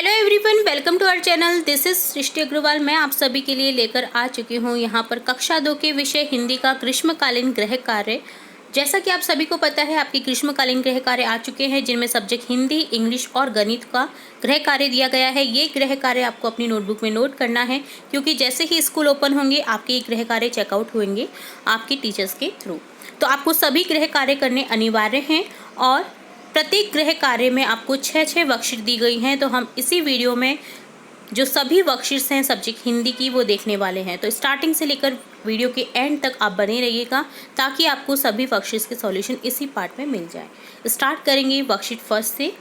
Hello everyone, welcome to our channel. This is Srishti Agarwal. मैं आप सभी के लिए लेकर आ चुकी हूँ यहाँ पर कक्षा 2 के विषय हिंदी का ग्रीष्मकालीन गृह कार्य। जैसा कि आप सभी को पता है, आपके ग्रीष्मकालीन गृह कार्य आ चुके हैं, जिनमें सब्जेक्ट हिंदी, इंग्लिश और गणित का गृह कार्य दिया गया है। ये गृह कार्य आपको अपनी नोटबुक में नोट करना है, क्योंकि जैसे ही स्कूल ओपन होंगे आपके ये गृह कार्य चेकआउट होंगे आपके टीचर्स के थ्रू। तो आपको सभी गृह कार्य करने अनिवार्य हैं और प्रत्येक गृह कार्य में आपको 6 वर्कशीट दी गई हैं। तो हम इसी वीडियो में जो सभी वर्कशीट्स हैं सब्जेक्ट हिंदी की वो देखने वाले हैं। तो स्टार्टिंग से लेकर वीडियो के एंड तक आप बने रहिएगा, ताकि आपको सभी वर्कशीट्स के सॉल्यूशन इसी पार्ट में मिल जाए। स्टार्ट करेंगे वर्कशीट फर्स्ट से।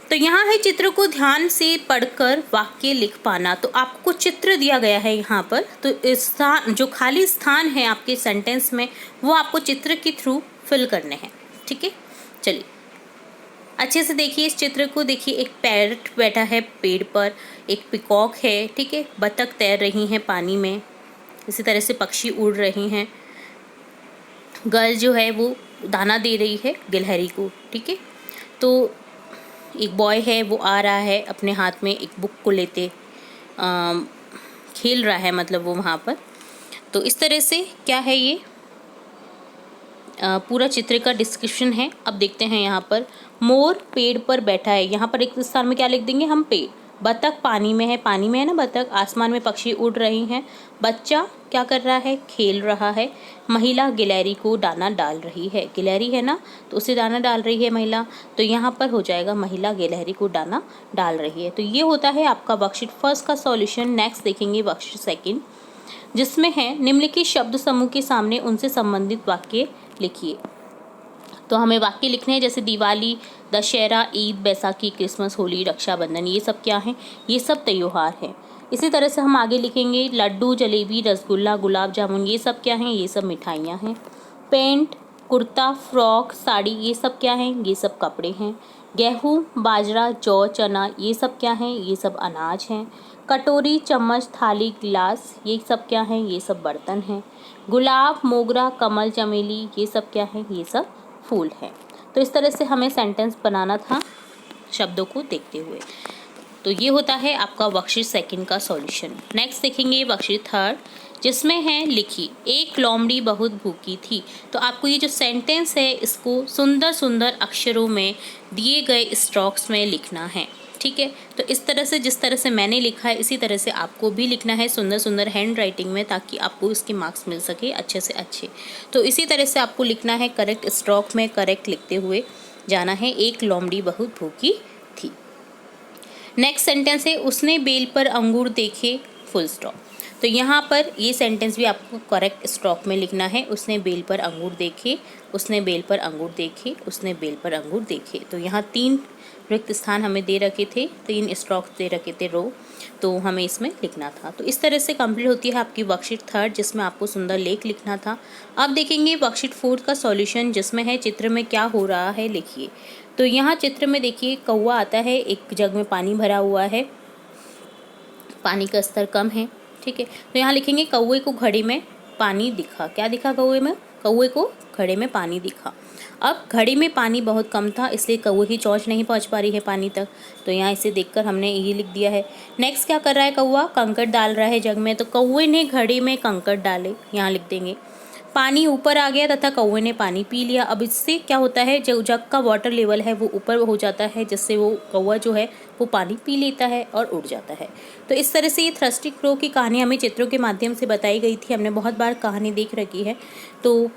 तो यहाँ है, चित्र को ध्यान से पढ़कर वाक्य लिख पाना। तो आपको चित्र दिया गया है यहाँ पर, तो स्थान जो खाली स्थान है आपके सेंटेंस में वो आपको चित्र के थ्रू फिल करने हैं। ठीक है, चलिए अच्छे से देखिए इस चित्र को। देखिए, एक पैरट बैठा है पेड़ पर, एक पिकॉक है, ठीक है, बतख तैर रही हैं पानी में, इसी तरह से पक्षी उड़ रहे हैं। गर्ल जो है वो दाना दे रही है गिलहरी को, ठीक है। तो एक बॉय है, वो आ रहा है अपने हाथ में एक बुक को लेते, खेल रहा है, मतलब वो वहाँ पर। तो इस तरह से क्या है, ये पूरा चित्र का डिस्क्रिप्शन है। अब देखते हैं यहाँ पर, मोर पेड़ पर बैठा है। यहाँ पर एक स्थान में क्या लिख देंगे हम, पेड़। बतख पानी में है ना बतख। आसमान में पक्षी उड़ रही हैं। बच्चा क्या कर रहा है, खेल रहा है। महिला गिलहरी को दाना डाल रही है। गिलहरी है ना, तो उसे दाना डाल रही है महिला। तो यहाँ पर हो जाएगा महिला गिलहरी को दाना डाल रही है। तो ये होता है आपका वर्कशीट फर्स्ट का सॉल्यूशन। नेक्स्ट देखेंगे वर्कशीट सेकेंड, जिसमें है निम्नलिखित शब्द समूह के सामने उनसे संबंधित वाक्य लिखिए। तो हमें वाक्य लिखने हैं, जैसे दिवाली, दशहरा, ईद, बैसाखी, क्रिसमस, होली, रक्षाबंधन। ये सब क्या है, ये सब त्योहार हैं। इसी तरह से हम आगे लिखेंगे, लड्डू, जलेबी, रसगुल्ला, गुलाब जामुन, ये सब क्या हैं, ये सब मिठाइयाँ हैं। पेंट, कुर्ता, फ्रॉक, साड़ी, ये सब क्या हैं, ये सब कपड़े हैं। गेहूँ, बाजरा, जौ, चना, ये सब क्या हैं, ये सब अनाज हैं। कटोरी, चम्मच, थाली, गिलास, ये सब क्या हैं, ये सब बर्तन हैं। गुलाब, मोगरा, कमल, चमेली, ये सब क्या है, ये सब फूल है। तो इस तरह से हमें सेंटेंस बनाना था शब्दों को देखते हुए। तो ये होता है आपका वर्कशीट सेकंड का सॉल्यूशन। नेक्स्ट देखेंगे वर्कशीट थर्ड, जिसमें है लिखी, एक लोमड़ी बहुत भूखी थी। तो आपको ये जो सेंटेंस है इसको सुंदर सुंदर अक्षरों में दिए गए स्ट्रोक्स में लिखना है। ठीक है, तो इस तरह से, जिस तरह से मैंने लिखा है इसी तरह से आपको भी लिखना है सुंदर सुंदर हैंड राइटिंग में, ताकि आपको इसके मार्क्स मिल सके अच्छे से अच्छे। तो इसी तरह से आपको लिखना है, करेक्ट स्ट्रोक में करेक्ट लिखते हुए जाना है। एक लोमड़ी बहुत भूखी थी। नेक्स्ट सेंटेंस है, उसने बेल पर अंगूर देखे, फुल स्टॉप। तो यहाँ पर ये सेंटेंस भी आपको करेक्ट स्ट्रोक में लिखना है। उसने बेल पर अंगूर देखे, उसने बेल पर अंगूर देखे, उसने बेल पर अंगूर देखे। तो यहाँ 3 रिक्त स्थान हमें दे रखे थे, 3 स्ट्रोक्स दे रखे थे रो, तो हमें इसमें लिखना था। तो इस तरह से कंप्लीट होती है आपकी वर्कशीट थर्ड, जिसमें आपको सुंदर लेख लिखना था। अब देखेंगे वर्कशीट फोर्थ का सॉल्यूशन, जिसमें है चित्र में क्या हो रहा है लिखिए। तो यहाँ चित्र में देखिए, कौवा आता है, एक जग में पानी भरा हुआ है, पानी का स्तर कम है। ठीक है, तो यहाँ लिखेंगे, कौवे को घड़े में पानी दिखा। क्या दिखा कौवे में, कौवे को घड़े में पानी दिखा। अब घड़े में पानी बहुत कम था, इसलिए कौवे की चोंच नहीं पहुँच पा रही है पानी तक। तो यहाँ इसे देखकर हमने ये लिख दिया है। नेक्स्ट क्या कर रहा है कौवा, कंकड़ डाल रहा है जग में। तो कौवे ने घड़े में कंकड़ डाले, यहाँ लिख देंगे। पानी ऊपर आ गया तथा कौवे ने पानी पी लिया। अब इससे क्या होता है, जो जग का वाटर लेवल है वो ऊपर हो जाता है, जिससे वो कौवा जो है वो पानी पी लेता है और उड़ जाता है। तो इस तरह से ये थ्रस्टी क्रो की कहानी हमें चित्रों के माध्यम से बताई गई थी। हमने बहुत बार कहानी देख रखी है, तो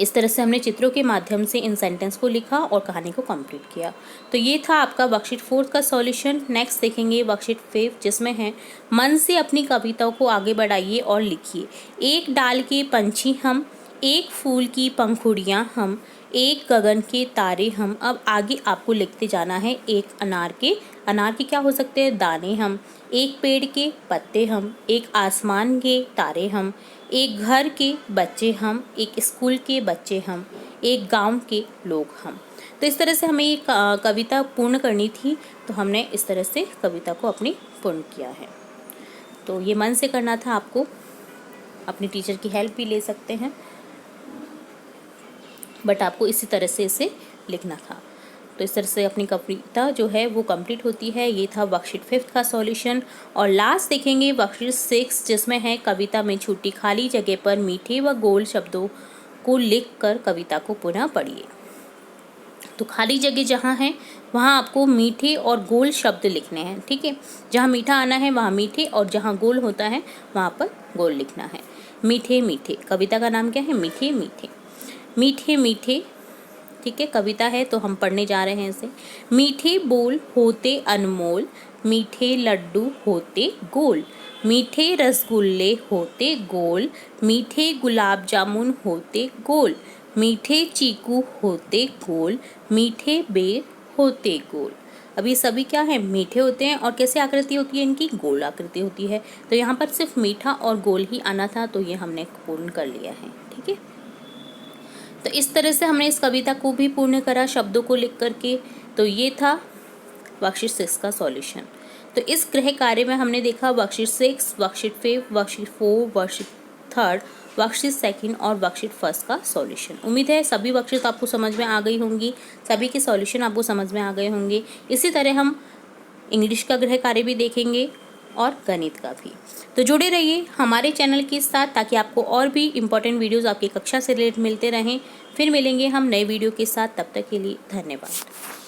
इस तरह से हमने चित्रों के माध्यम से इन सेंटेंस को लिखा और कहानी को कंप्लीट किया। तो ये था आपका वर्कशीट फोर्थ का सॉल्यूशन। नेक्स्ट देखेंगे वर्कशीट फिफ्थ, जिसमें है, मन से अपनी कविताओं को आगे बढ़ाइए और लिखिए। एक डाल के पंछी हम, एक फूल की पंखुड़ियाँ हम, एक गगन के तारे हम। अब आगे आपको लिखते जाना है, एक अनार के क्या हो सकते हैं, दाने हम। एक पेड़ के पत्ते हम, एक आसमान के तारे हम, एक घर के बच्चे हम, एक स्कूल के बच्चे हम, एक गांव के लोग हम। तो इस तरह से हमें ये कविता पूर्ण करनी थी, तो हमने इस तरह से कविता को अपनी पूर्ण किया है। तो ये मन से करना था, आपको अपनी टीचर की हेल्प भी ले सकते हैं, बट आपको इसी तरह से इसे लिखना था। तो इस तरह से अपनी कविता जो है वो कंप्लीट होती है। ये था वर्कशीट 5 का सॉल्यूशन। और लास्ट देखेंगे वर्कशीट 6, जिसमें है कविता में छूटी खाली जगह पर मीठे व गोल शब्दों को लिखकर कविता को पुनः पढ़िए। तो खाली जगह जहाँ है वहाँ आपको मीठे और गोल शब्द लिखने हैं, ठीक है। जहाँ मीठा आना है वहाँ मीठे, और जहाँ गोल होता है वहाँ पर गोल लिखना है। मीठे मीठे, कविता का नाम क्या है? मीठे मीठे। मीठे मीठे, ठीक है, कविता है तो हम पढ़ने जा रहे हैं इसे। मीठे बोल होते अनमोल, मीठे लड्डू होते गोल, मीठे रसगुल्ले होते गोल, मीठे गुलाब जामुन होते गोल, मीठे चीकू होते गोल, मीठे बेर होते गोल। अब ये सभी क्या है? मीठे होते हैं। और कैसे आकृति होती है इनकी? गोल आकृति होती है। तो यहाँ पर सिर्फ मीठा और गोल ही आना था, तो ये हमने पूर्ण कर लिया है, ठीक है। तो इस तरह से हमने इस कविता को भी पूर्ण करा शब्दों को लिख करके। तो ये था वर्कशीट 6 का सॉल्यूशन। तो इस गृह कार्य में हमने देखा worksheet 6, worksheet 5, worksheet 4, worksheet 3, worksheet 2 और वर्कशीट 1 का सॉल्यूशन। उम्मीद है सभी वर्कशीट आपको समझ में आ गई होंगी, सभी के सॉल्यूशन आपको समझ में आ गए होंगे। इसी तरह हम इंग्लिश का गृह कार्य भी देखेंगे और गणित का भी। तो जुड़े रहिए हमारे चैनल के साथ, ताकि आपको और भी इम्पोर्टेंट वीडियोस आपकी कक्षा से रिलेटेड मिलते रहें। फिर मिलेंगे हम नए वीडियो के साथ, तब तक के लिए धन्यवाद।